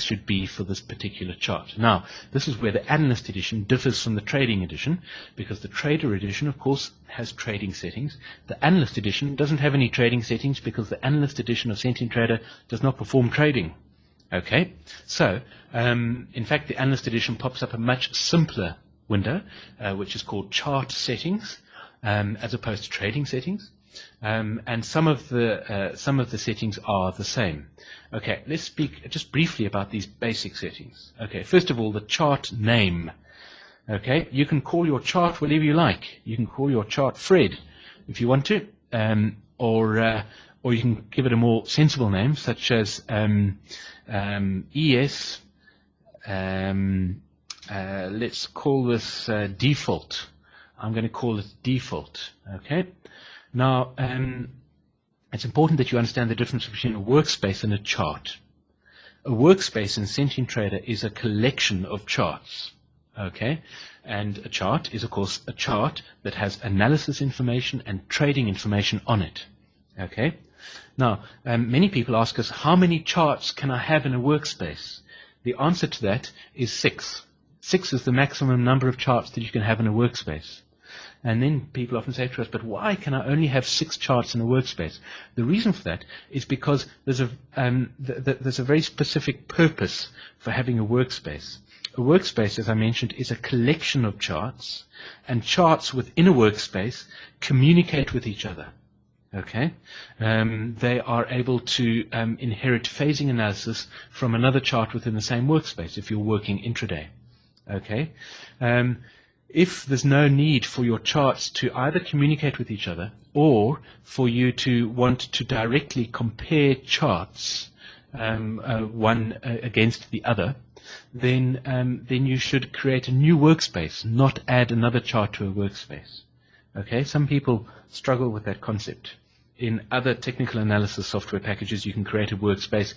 should be for this particular chart. Now, this is where the analyst edition differs from the trading edition, because the trader edition, of course, has trading settings. The analyst edition doesn't have any trading settings because the analyst edition of Sentient Trader does not perform trading. Okay, so in fact the analyst edition pops up a much simpler window, which is called chart settings, as opposed to trading settings. And some of the settings are the same. Okay, let's speak just briefly about these basic settings. Okay, first of all, the chart name. Okay, you can call your chart whatever you like. You can call your chart Fred if you want to, or you can give it a more sensible name, such as ES. Let's call this default. I'm going to call it default. Okay. Now, it's important that you understand the difference between a workspace and a chart. A workspace in Sentient Trader is a collection of charts. Okay, and a chart is, of course, a chart that has analysis information and trading information on it. Okay. Now, many people ask us, how many charts can I have in a workspace? The answer to that is 6. 6 is the maximum number of charts that you can have in a workspace. And then people often say to us, but why can I only have 6 charts in a workspace? The reason for that is because there's a very specific purpose for having a workspace. A workspace, as I mentioned, is a collection of charts, and charts within a workspace communicate with each other. Okay, they are able to inherit phasing analysis from another chart within the same workspace if you're working intraday. Okay, if there's no need for your charts to either communicate with each other or for you to want to directly compare charts one against the other, then you should create a new workspace, not add another chart to a workspace. Okay, some people struggle with that concept. In other technical analysis software packages, you can create a workspace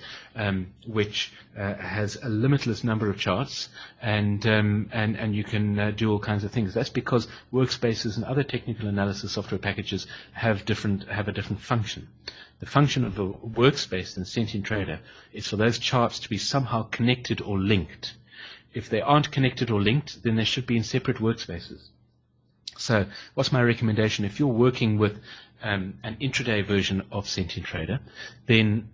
which has a limitless number of charts, and you can do all kinds of things. That's because workspaces and other technical analysis software packages have a different function. The function of a workspace in Sentient Trader is for those charts to be somehow connected or linked. If they aren't connected or linked, then they should be in separate workspaces. So what's my recommendation? If you're working with an intraday version of Sentient Trader, then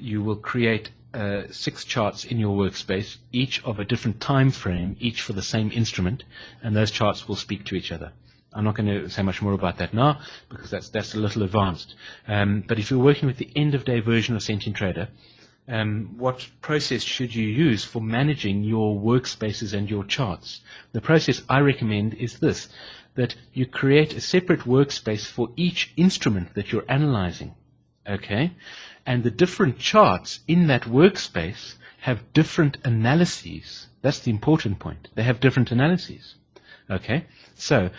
you will create 6 charts in your workspace, each of a different time frame, each for the same instrument, and those charts will speak to each other. I'm not going to say much more about that now because that's a little advanced. But if you're working with the end of day version of Sentient Trader, what process should you use for managing your workspaces and your charts? The process I recommend is this, that you create a separate workspace for each instrument that you're analyzing. Okay? And the different charts in that workspace have different analyses. That's the important point. They have different analyses. Okay? So,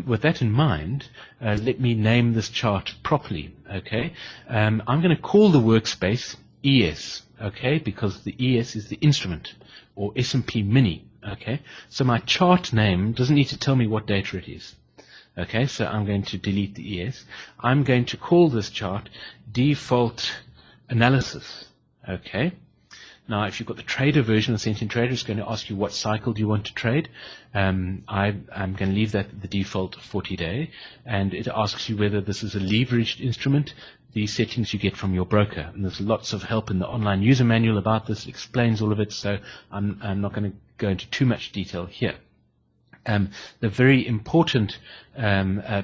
with that in mind, let me name this chart properly. Okay? I'm going to call the workspace ES, okay, because the ES is the instrument, or S&P Mini, okay. So my chart name doesn't need to tell me what data it is. Okay, so I'm going to delete the ES. I'm going to call this chart Default Analysis, okay. Now, if you've got the trader version of Sentient Trader, it's going to ask you what cycle do you want to trade. I'm going to leave that the default 40-day, and it asks you whether this is a leveraged instrument. These settings you get from your broker, and there's lots of help in the online user manual about this. It explains all of it, so I'm not going to go into too much detail here. The very important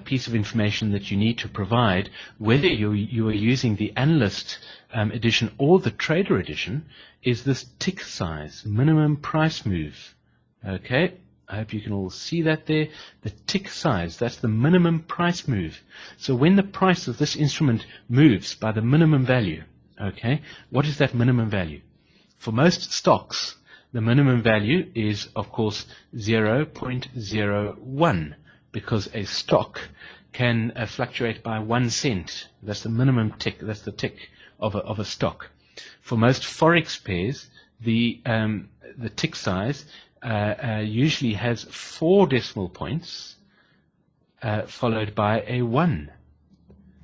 piece of information that you need to provide, whether you are using the analyst edition or the trader edition, is this tick size, minimum price move. Okay, I hope you can all see that there. The tick size, that's the minimum price move. So when the price of this instrument moves by the minimum value, okay, what is that minimum value? For most stocks, the minimum value is, of course, 0.01, because a stock can fluctuate by 1 cent. That's the minimum tick. That's the tick of a stock. For most forex pairs, the tick size usually has 4 decimal points followed by a 1.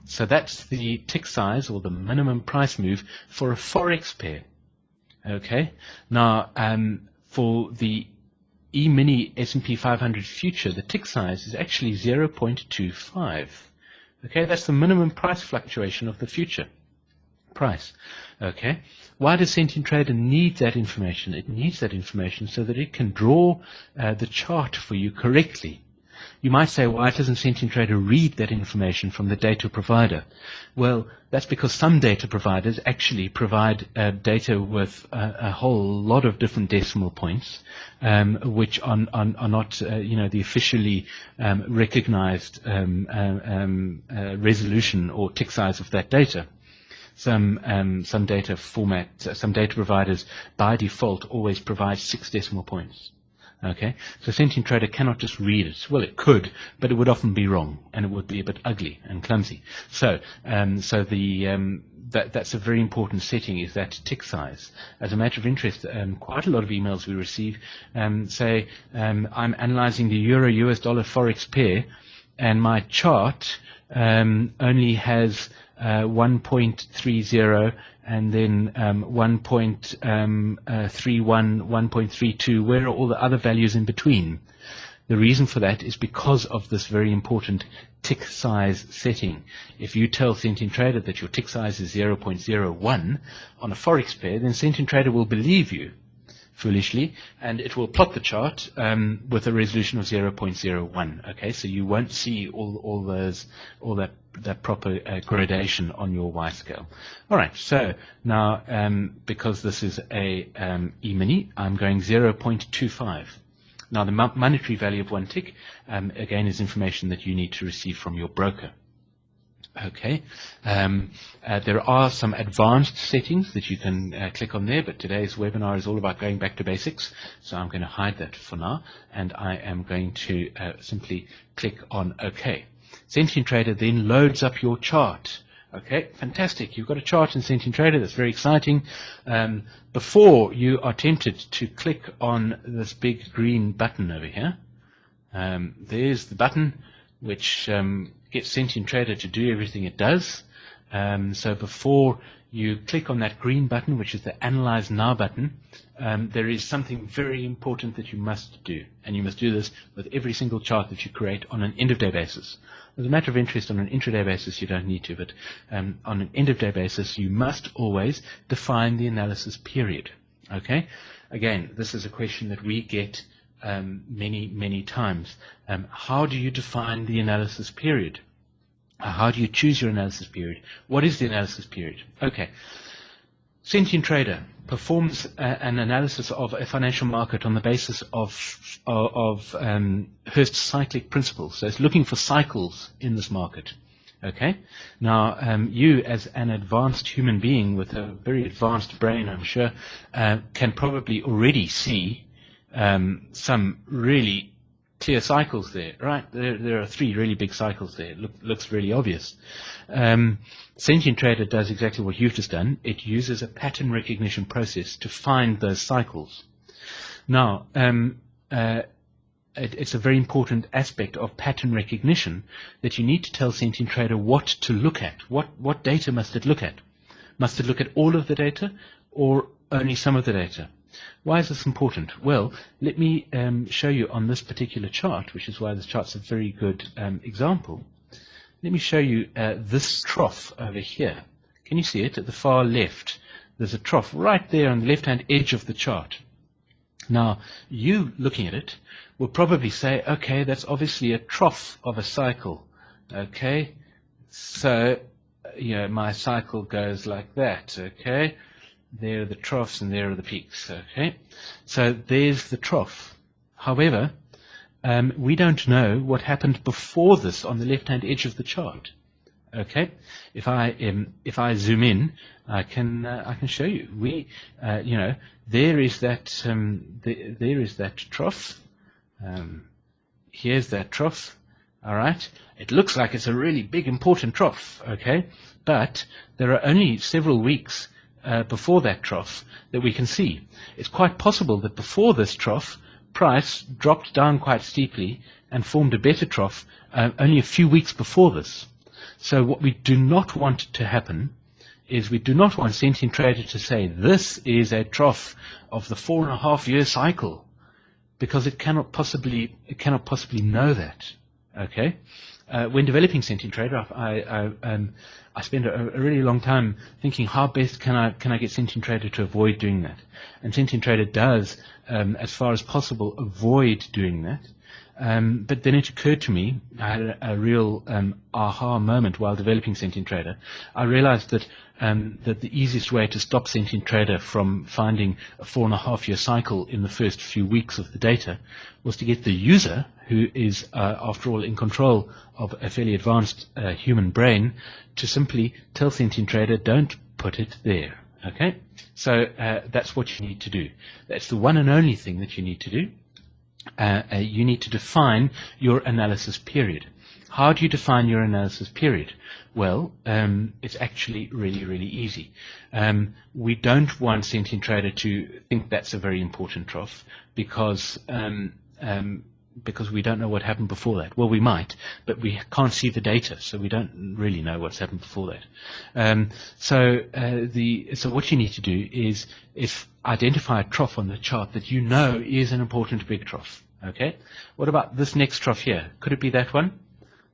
So that's the tick size, or the minimum price move, for a forex pair. Okay. Now, for the E-mini S&P 500 future, the tick size is actually 0.25. Okay, that's the minimum price fluctuation of the future price. Okay, why does Sentient Trader need that information? It needs that information so that it can draw the chart for you correctly. You might say, why doesn't Sentient Trader read that information from the data provider? Well, that's because some data providers actually provide data with a whole lot of different decimal points, which are not, the officially recognized resolution or tick size of that data. Some data providers by default always provide 6 decimal points. Okay, so Sentient Trader cannot just read it. Well, it could, but it would often be wrong, and it would be a bit ugly and clumsy. So, that's a very important setting, is that tick size. As a matter of interest, quite a lot of emails we receive say, I'm analyzing the euro-US dollar forex pair, and my chart only has 1.30 and then 1.31, 1.32. Where are all the other values in between? The reason for that is because of this very important tick size setting. If you tell Sentient Trader that your tick size is 0.01 on a forex pair, then Sentient Trader will believe you foolishly, and it will plot the chart with a resolution of 0.01. Okay, so you won't see all that proper gradation on your Y scale. All right, so now because this is a E-mini, I'm going 0.25. Now the monetary value of one tick, again, is information that you need to receive from your broker. Okay, there are some advanced settings that you can click on there, but today's webinar is all about going back to basics, so I'm going to hide that for now, and I am going to simply click on OK. Sentient Trader then loads up your chart. Okay, fantastic. You've got a chart in Sentient Trader. That's very exciting. Before you are tempted to click on this big green button over here, there's the button which gets Sentient Trader to do everything it does. So before you click on that green button, which is the Analyze Now button, there is something very important that you must do. And you must do this with every single chart that you create on an end-of-day basis. As a matter of interest, on an intraday basis, you don't need to, but on an end-of-day basis, you must always define the analysis period. Okay? Again, this is a question that we get many times. How do you define the analysis period? How do you choose your analysis period? What is the analysis period? Okay. Sentient Trader performs an analysis of a financial market on the basis of Hurst cyclic principles. So it's looking for cycles in this market. Okay. Now, you as an advanced human being with a very advanced brain, I'm sure, can probably already see some really clear cycles there, right? There are 3 really big cycles there. Looks really obvious. Sentient Trader does exactly what you've just done. It uses a pattern recognition process to find those cycles. Now, it's a very important aspect of pattern recognition that you need to tell Sentient Trader what to look at. What data must it look at? Must it look at all of the data or only some of the data? Why is this important? Well, let me show you on this particular chart, which is why this chart's a very good example. Let me show you this trough over here. Can you see it at the far left? There's a trough right there on the left-hand edge of the chart. Now, you looking at it will probably say, okay, that's obviously a trough of a cycle. Okay, so my cycle goes like that. Okay. There are the troughs and there are the peaks. Okay, so there's the trough. However, we don't know what happened before this on the left-hand edge of the chart. Okay, if I zoom in, I can show you. There is that there is that trough. Here's that trough. All right, it looks like it's a really big, important trough. Okay, but there are only several weeks before that trough that we can see. It's quite possible that before this trough, price dropped down quite steeply and formed a better trough only a few weeks before this. So what we do not want to happen is we do not want sentient trader to say this is a trough of the 4.5-year cycle, because it cannot possibly know that. Okay, when developing sentient trader, I spend a really long time thinking how best can I get sentient trader to avoid doing that, and sentient trader does, as far as possible, avoid doing that. But then it occurred to me, I had a real aha moment while developing Sentient Trader. I realized that the easiest way to stop Sentient Trader from finding a 4.5-year cycle in the first few weeks of the data was to get the user, who is, after all, in control of a fairly advanced human brain, to simply tell Sentient Trader, don't put it there. Okay? So that's what you need to do. That's the one and only thing that you need to do. You need to define your analysis period. How do you define your analysis period? Well, it's actually really, really easy. We don't want Sentient Trader to think that's a very important trough because we don't know what happened before that. Well, we might, but we can't see the data, so we don't really know what's happened before that. So what you need to do is identify a trough on the chart that you know is an important big trough. Okay. What about this next trough here? Could it be that one?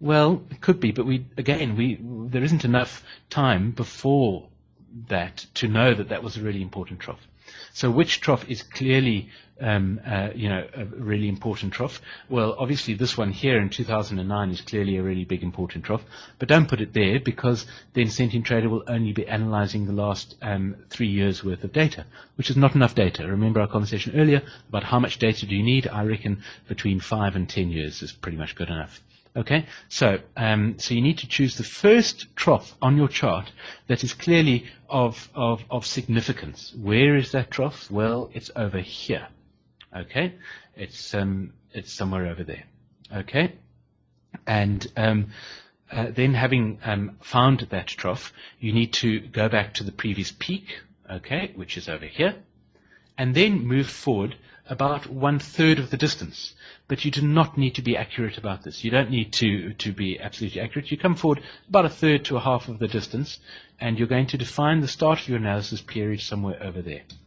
Well, it could be, but there isn't enough time before that to know that that was a really important trough. So which trough is clearly a really important trough? Well, obviously this one here in 2009 is clearly a really big important trough, but don't put it there, because then Sentient Trader will only be analyzing the last 3 years worth of data, which is not enough data. Remember our conversation earlier about how much data do you need? I reckon between 5 and 10 years is pretty much good enough. Okay, so you need to choose the first trough on your chart that is clearly of significance. Where is that trough? Well, it's over here. Okay, it's somewhere over there. Okay, and then having found that trough, you need to go back to the previous peak. Okay, which is over here, and then move forward about 1/3 of the distance. But you do not need to be accurate about this. You don't need to be absolutely accurate. You come forward about 1/3 to 1/2 of the distance, and you're going to define the start of your analysis period somewhere over there.